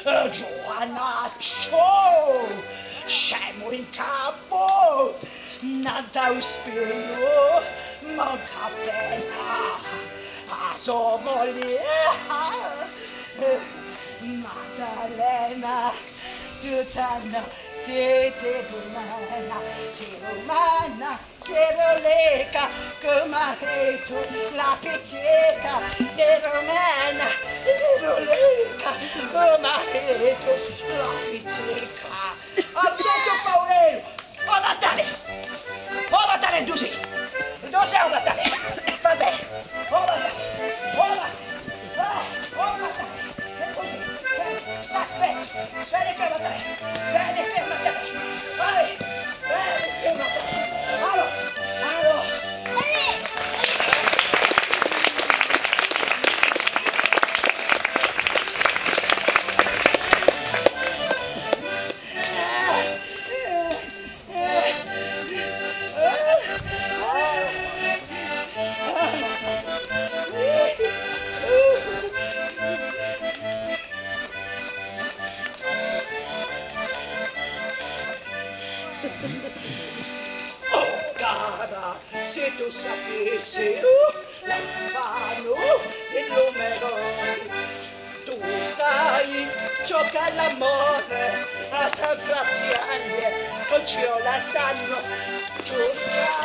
Giovanaccio, scemo in capo, nada un spillo, manca pena, a sua moglie, Maddalena, tutta notte sei umana, leca, come tu la pizzica, sei romana, leca, come tu la pizzica. Abbiate paura! Oh Natale, Dusi! Non sei un Natale! Vabbè! Oh Natale! Oh Natale! E così! Aspetta che Natale! Bene che Natale! Vai! Bene che Natale! Allo! Oh cara, se tu sapessi l'anno del numero, tu sai ciò che l'amore a sempre piangere, non ci ho la stanno giusta.